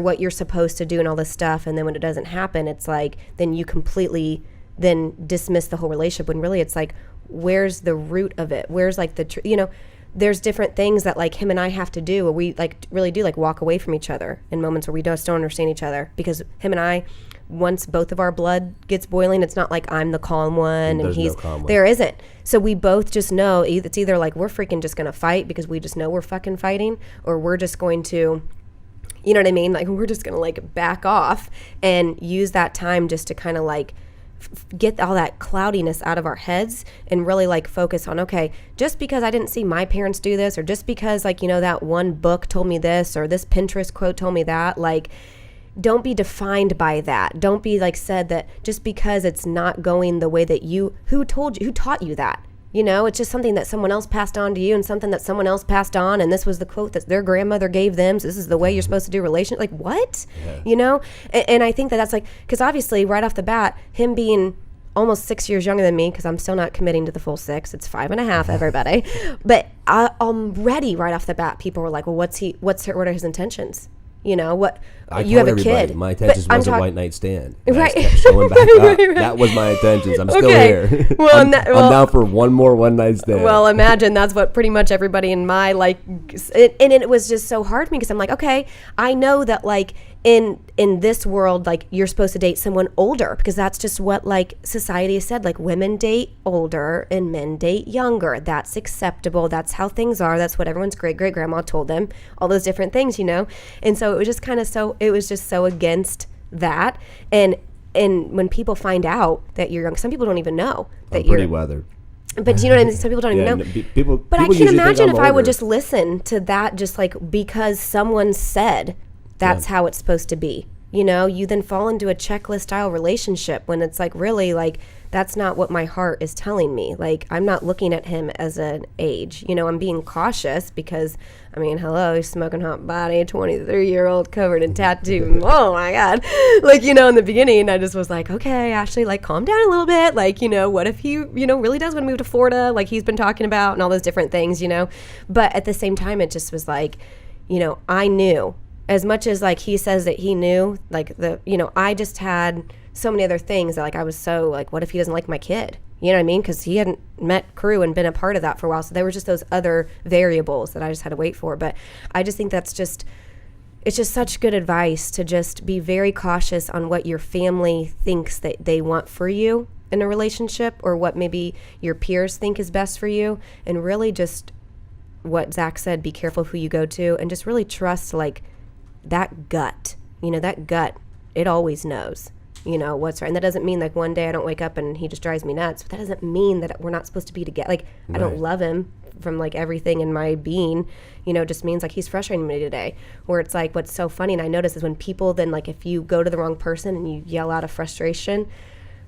what you're supposed to do and all this stuff. And then when it doesn't happen, it's like, then you completely then dismiss the whole relationship, when really it's like, where's the root of it? Where's, like, you know, there's different things that, like, him and I have to do, or we, like, really do, like, walk away from each other in moments where we just don't understand each other, because him and I, once both of our blood gets boiling, it's not like I'm the calm one and he's there isn't. So we both just know it's either like we're freaking just gonna fight because we just know we're fucking fighting, or we're just going to, you know what I mean? Like, we're just gonna, like, back off and use that time just to kind of, like, get all that cloudiness out of our heads and really, like, focus on, okay, just because I didn't see my parents do this, or just because, like, you know, that one book told me this, or this Pinterest quote told me that, like, don't be defined by that. Don't be, like, said that just because it's not going the way that who taught you that? You know, it's just something that someone else passed on to you, and something that someone else passed on, and this was the quote that their grandmother gave them, so this is the way you're supposed to do relations. Like, what? Yeah. You know? And I think that's, like, because obviously right off the bat, him being almost 6 years younger than me, because I'm still not committing to the full 6, it's 5.5, everybody. But I'm ready right off the bat. People were like, well, what are his intentions? You know, I you told have a everybody kid. my intentions But I'm was a white night stand. Right. I just kept showing back up. Right. That was my intentions. I'm still Okay. here. Well, I'm down for one more one night stand. Well, imagine that's what pretty much everybody in my and it was just so hard for me because I'm like, okay, I know that like in this world, like you're supposed to date someone older because that's just what like society has said. Like women date older and men date younger. That's acceptable. That's how things are. That's what everyone's great grandma told them. All those different things, you know. And so it was just kind of it was just so against that. And when people find out that you're young, some people don't even know that I'm pretty weathered. But do you know what I mean? Some people don't even know. But I can't imagine if I would just listen to that, just like because someone said that's how it's supposed to be. You know, you then fall into a checklist style relationship when it's like, really, like, that's not what my heart is telling me. Like, I'm not looking at him as an age. You know, I'm being cautious because, I mean, hello, he's smoking hot body, 23-year-old covered in tattoo. Oh, my God. Like, you know, in the beginning, I just was like, okay, Ashley, like, calm down a little bit. Like, you know, what if he, you know, really does want to move to Florida, like he's been talking about and all those different things, you know? But at the same time, it just was like, you know, I knew. As much as like he says that he knew, like you know, I just had so many other things that like I was so like, what if he doesn't like my kid? You know what I mean? Because he hadn't met Crew and been a part of that for a while. So there were just those other variables that I just had to wait for. But I just think it's just such good advice to just be very cautious on what your family thinks that they want for you in a relationship or what maybe your peers think is best for you. And really just what Zach said, be careful who you go to and just really trust like that gut, you know, that gut, it always knows, you know, what's right. And that doesn't mean like one day I don't wake up and he just drives me nuts, but that doesn't mean that we're not supposed to be together. Like, right. I don't love him from like everything in my being, you know, just means like he's frustrating me today. Where it's like, what's so funny, and I notice is when people then like, if you go to the wrong person and you yell out of frustration,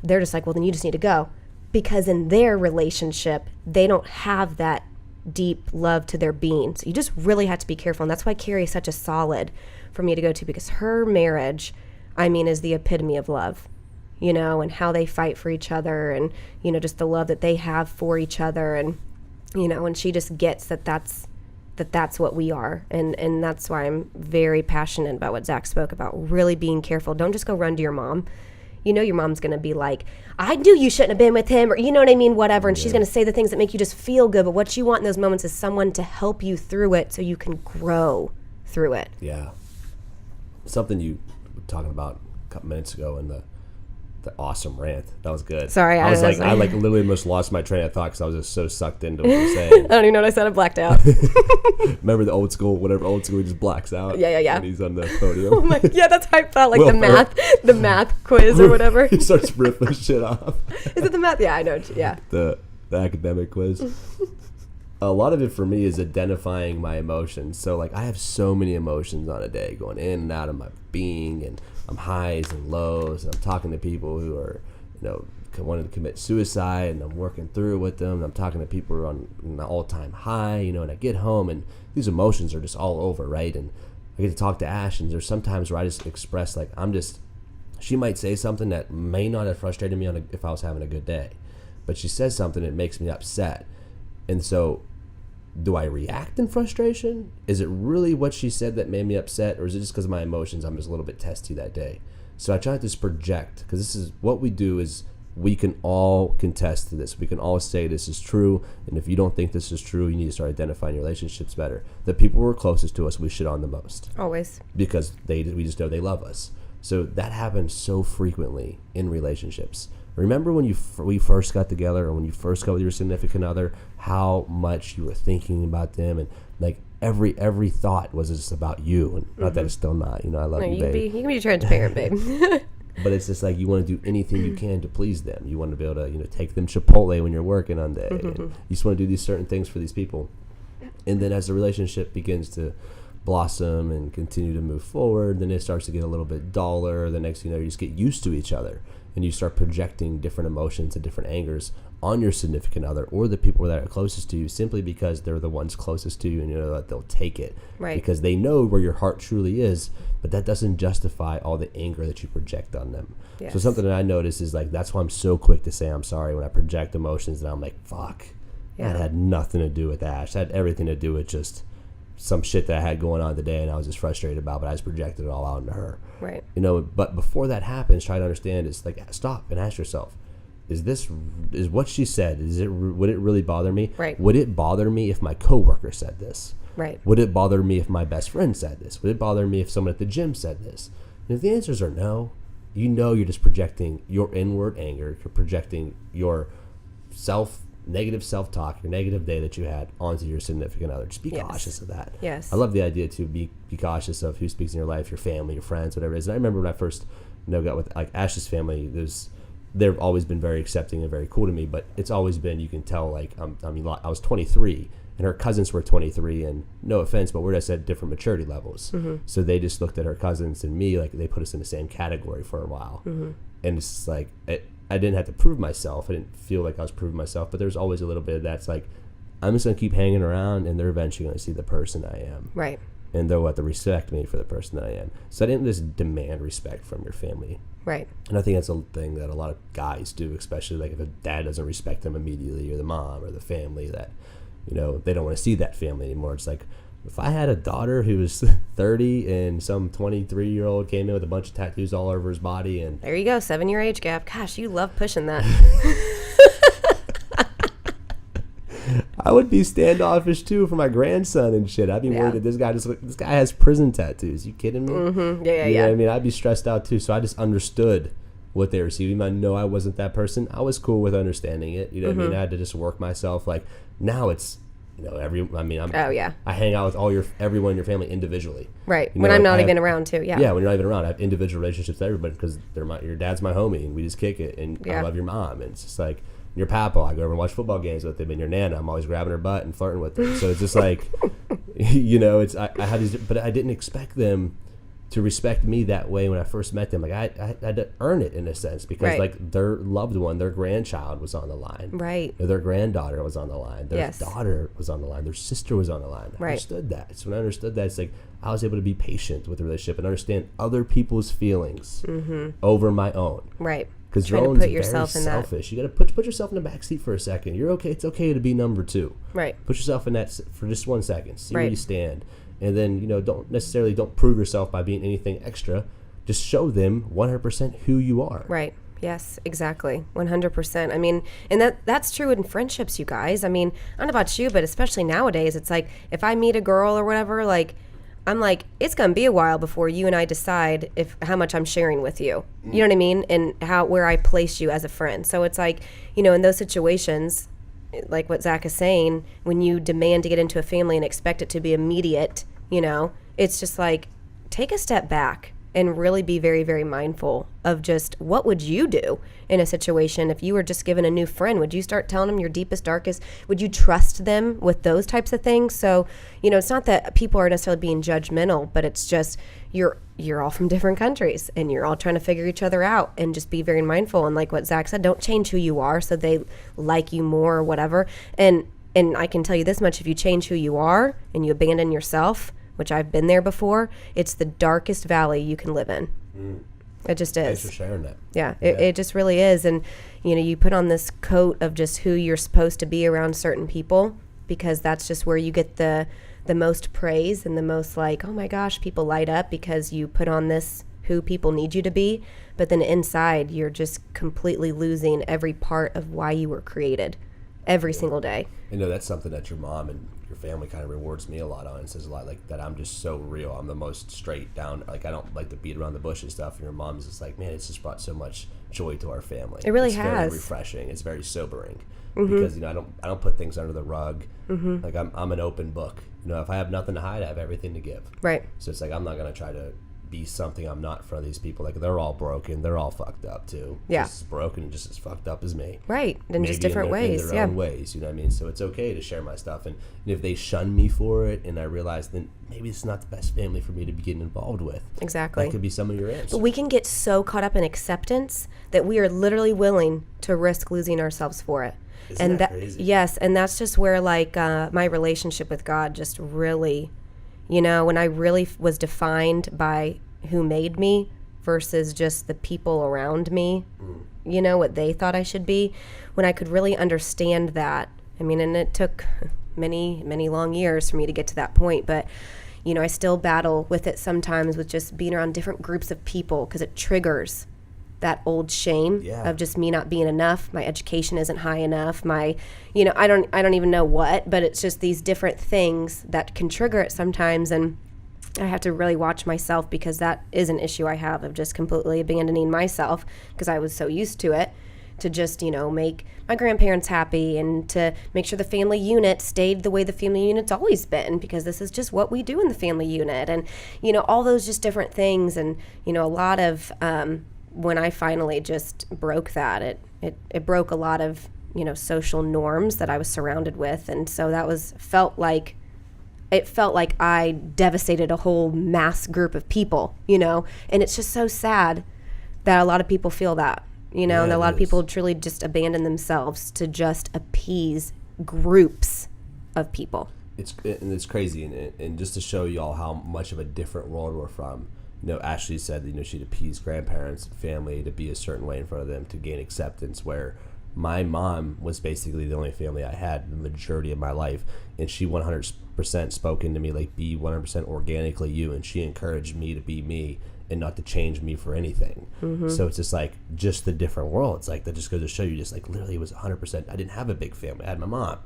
they're just like, well, then you just need to go. Because in their relationship, they don't have that deep love to their being. So you just really have to be careful. And that's why Carrie is such a solid for me to go to, because her marriage, I mean, is the epitome of love, you know, and how they fight for each other and, you know, just the love that they have for each other. And, you know, and she just gets that's what we are. And that's why I'm very passionate about what Zach spoke about, really being careful. Don't just go run to your mom. You know your mom's going to be like, I knew you shouldn't have been with him, or you know what I mean, whatever. And she's going to say the things that make you just feel good. But what you want in those moments is someone to help you through it so you can grow through it. Yeah. Something you were talking about a couple minutes ago in the awesome rant. That was good. Sorry. I literally almost lost my train of thought because I was just so sucked into what you were saying. I don't even know what I said. I blacked out. Remember the old school he just blacks out? Yeah. When he's on the podium. Oh my, yeah, that's how I felt. Like the math quiz or whatever. He starts ripping shit off. Is it the math? Yeah, I know. Yeah. The academic quiz. A lot of it for me is identifying my emotions. So like I have so many emotions on a day going in and out of my being, and I'm highs and lows, and I'm talking to people who are, you know, wanting to commit suicide, and I'm working through with them, and I'm talking to people who are on an all-time high, you know, and I get home and these emotions are just all over, right? And I get to talk to Ash, and there's sometimes where I just express like she might say something that may not have frustrated me if I was having a good day, but she says something that makes me upset. And so do I react in frustration? Is it really what she said that made me upset, or is it just because of my emotions? I'm just a little bit testy that day. So I try to just project, because this is what we do. Is we can all contest to this. We can all say this is true, and if you don't think this is true, you need to start identifying your relationships better. The people who are closest to us, we shit on the most. Always. Because we just know they love us. So that happens so frequently in relationships. Remember when we first got together, or when you first got with your significant other, how much you were thinking about them, and like every thought was just about you, and not that it's still not. You know, I love you, babe. You can be transparent, babe. But it's just like you want to do anything you can to please them. You want to be able to, you know, take them Chipotle when you're working on day. You just want to do these certain things for these people, and then as the relationship begins to blossom and continue to move forward, then it starts to get a little bit duller. The next thing you know, you just get used to each other, and you start projecting different emotions and different angers on your significant other or the people that are closest to you, simply because they're the ones closest to you, and you know that they'll take it, right? Because they know where your heart truly is. But that doesn't justify all the anger that you project on them. Yes. So something that I notice is like, that's why I'm so quick to say I'm sorry when I project emotions, and I'm like, fuck, that had nothing to do with Ash. That had everything to do with just some shit that I had going on today and I was just frustrated about, but I just projected it all out into her. Right. You know, but before that happens, try to understand, it's like, stop and ask yourself, is what she said, would it really bother me? Right. Would it bother me if my coworker said this? Right. Would it bother me if my best friend said this? Would it bother me if someone at the gym said this? And if the answers are no, you know you're just projecting your inward anger, you're projecting your negative self-talk, your negative day that you had onto your significant other. Just be cautious of that. Yes. I love the idea to be cautious of who speaks in your life, your family, your friends, whatever it is. And I remember when I first got with like Ash's family, they've always been very accepting and very cool to me, but it's always been, you can tell, like, I was 23 and her cousins were 23, and no offense, but we're just at different maturity levels. Mm-hmm. So they just looked at her cousins and me like they put us in the same category for a while. Mm-hmm. And it's just like, I didn't have to prove myself. I didn't feel like I was proving myself, but there's always a little bit of that's like, I'm just going to keep hanging around and they're eventually going to see the person I am. Right. And they'll have to respect me for the person that I am. So I didn't just demand respect from your family. Right. And I think that's a thing that a lot of guys do, especially like if a dad doesn't respect them immediately, or the mom or the family, that, you know, they don't want to see that family anymore. It's like, if I had a daughter who was 30 and some 23-year-old came in with a bunch of tattoos all over his body, and there you go, 7-year age gap. Gosh, you love pushing that. I would be standoffish too for my grandson and shit. I'd be worried that this guy has prison tattoos. You kidding me? Mm-hmm. Yeah. You know what I mean, I'd be stressed out too. So I just understood what they were seeing. I know I wasn't that person. I was cool with understanding it. You know what I mean? I had to just work myself. Like now it's, you know, I hang out with everyone in your family individually. Right. You know, when I'm not even around too. Yeah. Yeah. When you're not even around, I have individual relationships with everybody because your dad's my homie and we just kick it, and I love your mom, and it's just like your papa. I go over and watch football games with him, and your nana, I'm always grabbing her butt and flirting with her. So it's just like, you know, it's I had these, but I didn't expect them to respect me that way when I first met them. Like I had to earn it in a sense because like their loved one, their grandchild was on the line. Right. Their granddaughter was on the line. Their daughter was on the line. Their sister was on the line. I understood that. So when I understood that, it's like I was able to be patient with the relationship and understand other people's feelings over my own. Right. Because your own is very selfish. You got to put yourself in the back seat for a second. You're okay. It's okay to be number two. Right. Put yourself in that for just 1 second. See where you stand. And then, you know, don't prove yourself by being anything extra. Just show them 100% who you are. Right. Yes, exactly. 100%. I mean, and that's true in friendships, you guys. I mean, I don't know about you, but especially nowadays, it's like if I meet a girl or whatever, like, I'm like, it's going to be a while before you and I decide how much I'm sharing with you. You know what I mean? And where I place you as a friend. So it's like, you know, in those situations, like what Zach is saying, when you demand to get into a family and expect it to be immediate, you know, it's just like, take a step back and really be very, very mindful of just what would you do in a situation if you were just given a new friend? Would you start telling them your deepest, darkest? Would you trust them with those types of things? So, you know, it's not that people are necessarily being judgmental, but it's just you're all from different countries and you're all trying to figure each other out, and just be very mindful. And like what Zach said, don't change who you are so they like you more or whatever. And I can tell you this much, if you change who you are and you abandon yourself, which I've been there before, it's the darkest valley you can live in. It just is. Thanks for sharing that. Yeah, it just really is. And, you know, you put on this coat of just who you're supposed to be around certain people, because that's just where you get the most praise and the most like, oh my gosh, people light up because you put on this who people need you to be. But then inside, you're just completely losing every part of why you were created every single day. You know, that's something that your mom and your family kind of rewards me a lot on. It says a lot like that I'm just so real. I'm the most straight down. Like I don't like to beat around the bush and stuff. And your mom's just like, man, it's just brought so much joy to our family. It really it's has. Very refreshing. It's very sobering because, you know, I don't put things under the rug. Like I'm an open book. You know, if I have nothing to hide, I have everything to give. Right. So it's like I'm not gonna try to be something I'm not in front of these people. Like they're all broken. They're all fucked up too. Yeah. Just as broken and just as fucked up as me. Right. In just different ways. In their own ways. You know what I mean? So it's okay to share my stuff. And if they shun me for it and I realize then maybe it's not the best family for me to be getting involved with. Exactly. That could be some of your answers. But we can get so caught up in acceptance that we are literally willing to risk losing ourselves for it. Isn't that crazy? Yes. And that's just where like my relationship with God just really, you know, when I really was defined by who made me versus just the people around me, you know, what they thought I should be, when I could really understand that. I mean, and it took many, many long years for me to get to that point. But, you know, I still battle with it sometimes with just being around different groups of people because it triggers that old shame of just me not being enough. My education isn't high enough. My, you know, I don't even know what, but it's just these different things that can trigger it sometimes. And I have to really watch myself because that is an issue I have of just completely abandoning myself because I was so used to it, to just, you know, make my grandparents happy and to make sure the family unit stayed the way the family unit's always been, because this is just what we do in the family unit. And, you know, all those just different things. And, you know, a lot of, when I finally just broke that, it broke a lot of, you know, social norms that I was surrounded with. And so that felt like I devastated a whole mass group of people, you know, and it's just so sad that a lot of people feel that, you know, and a lot of people truly just abandon themselves to just appease groups of people. It's crazy. And just to show y'all how much of a different world we're from, you know, Ashley said that, you know, she'd appease grandparents and family to be a certain way in front of them to gain acceptance, where my mom was basically the only family I had the majority of my life, and she 100% spoke into me like, be 100% organically you, and she encouraged me to be me and not to change me for anything. So it's just like, just the different world. It's like, that just goes to show you, just like, literally it was 100%. I didn't have a big family. I had my mom.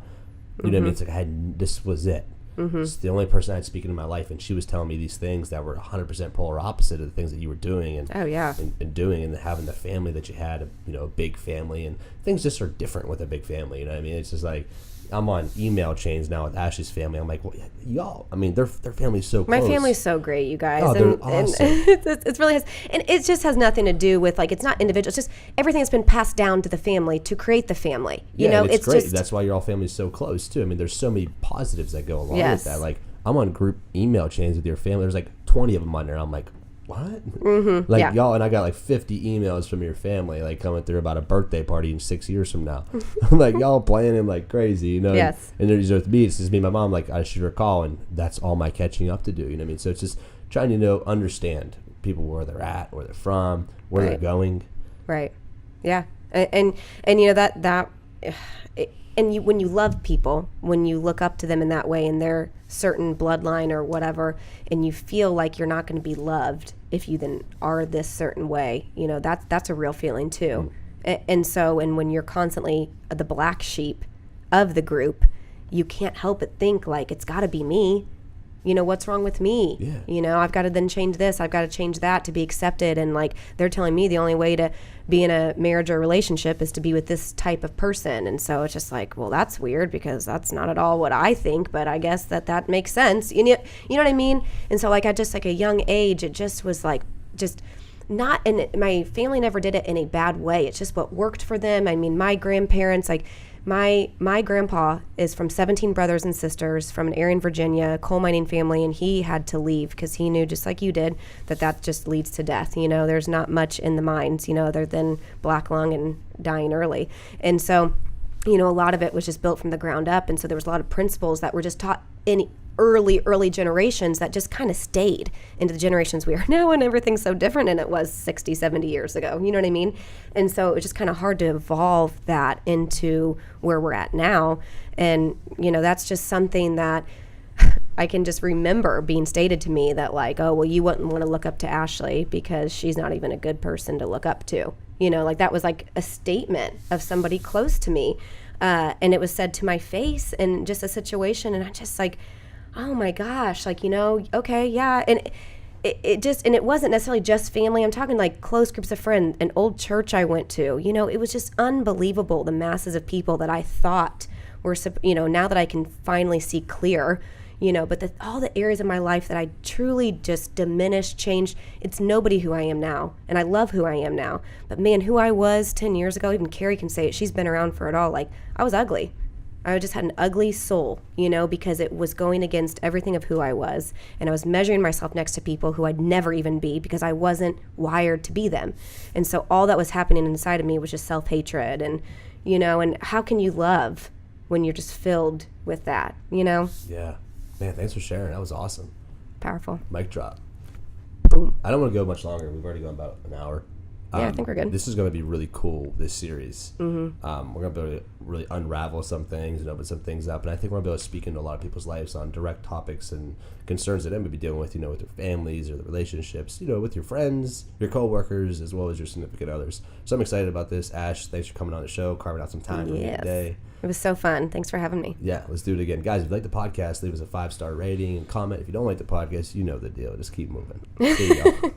You know what I mean? It's like, this was it. It's the only person I had speaking in my life, and she was telling me these things that were 100% polar opposite of the things that you were doing and and doing, and having the family that you had, you know, a big family, and things just are different with a big family. You know what I mean? It's just like, I'm on email chains now with Ashley's family. I'm like, well, y'all, I mean, their family's so close. My family's so great, you guys. Oh, they're awesome. And it's really has, and it just has nothing to do with, like, it's not individual. It's just everything that's been passed down to the family to create the family. You know, it's great. just, that's why your all family's so close too. I mean, there's so many positives that go along with that. Like, I'm on group email chains with your family. There's like 20 of them on there. I'm like, what? Like, y'all, and I got like 50 emails from your family, like, coming through about a birthday party in 6 years from now. I'm like, y'all planning like crazy, you know? And there's with me, it's just me and my mom, like, I should recall, and that's all my catching up to do, you know what I mean? So it's just trying to, you know, understand people where they're at, where they're from, where they're going. Yeah. And you know, when you love people, when you look up to them in that way, in their certain bloodline or whatever, and you feel like you're not going to be loved if you then are this certain way, you know, that's a real feeling too. And when you're constantly the black sheep of the group, you can't help but think, like, it's got to be me. You know, what's wrong with me? You know, I've got to then change this. I've got to change that to be accepted. And, like, they're telling me the only way to be in a marriage or relationship is to be with this type of person. And so it's just like, well, that's weird because that's not at all what I think, but I guess that makes sense. You know what I mean? And so, like, at just like a young age, it just was like, just not, and my family never did it in a bad way. It's just what worked for them. I mean, my grandparents, like, my grandpa is from 17 brothers and sisters from an area in Virginia, coal mining family, and he had to leave because he knew, just like you did, that just leads to death. You know, there's not much in the mines, you know, other than black lung and dying early. And so, you know, a lot of it was just built from the ground up. And so there was a lot of principles that were just taught in early generations that just kind of stayed into the generations we are now, and everything's so different than it was 60, 70 years ago. You know what I mean? And so it was just kind of hard to evolve that into where we're at now. And, you know, that's just something that I can just remember being stated to me that, like, oh, well, you wouldn't want to look up to Ashley because she's not even a good person to look up to. You know, like, that was like a statement of somebody close to me. And it was said to my face in just a situation. And I just, like, oh my gosh, like, you know, okay, yeah. And it wasn't necessarily just family. I'm talking like close groups of friends, an old church I went to, you know, it was just unbelievable. The masses of people that I thought were, you know, now that I can finally see clear, you know, but all the areas of my life that I truly just diminished, changed, it's nobody who I am now. And I love who I am now. But man, who I was 10 years ago, even Carrie can say it, she's been around for it all. Like, I was ugly. I just had an ugly soul, you know, because it was going against everything of who I was. And I was measuring myself next to people who I'd never even be because I wasn't wired to be them. And so all that was happening inside of me was just self-hatred. And, you know, and how can you love when you're just filled with that, you know? Yeah. Man, thanks for sharing. That was awesome. Powerful. Mic drop. Boom. I don't want to go much longer. We've already gone about an hour. Yeah, I think we're good. This is going to be really cool, this series. Mm-hmm. We're going to be able to really unravel some things and open some things up. And I think we're going to be able to speak into a lot of people's lives on direct topics and concerns that they may be dealing with, with their families or the relationships, with your friends, your coworkers, as well as your significant others. So I'm excited about this. Ash, thanks for coming on the show, carving out some time for me today. It was so fun. Thanks for having me. Yeah, let's do it again. Guys, if you like the podcast, leave us a 5-star rating and comment. If you don't like the podcast, you know the deal. Just keep moving. See y'all.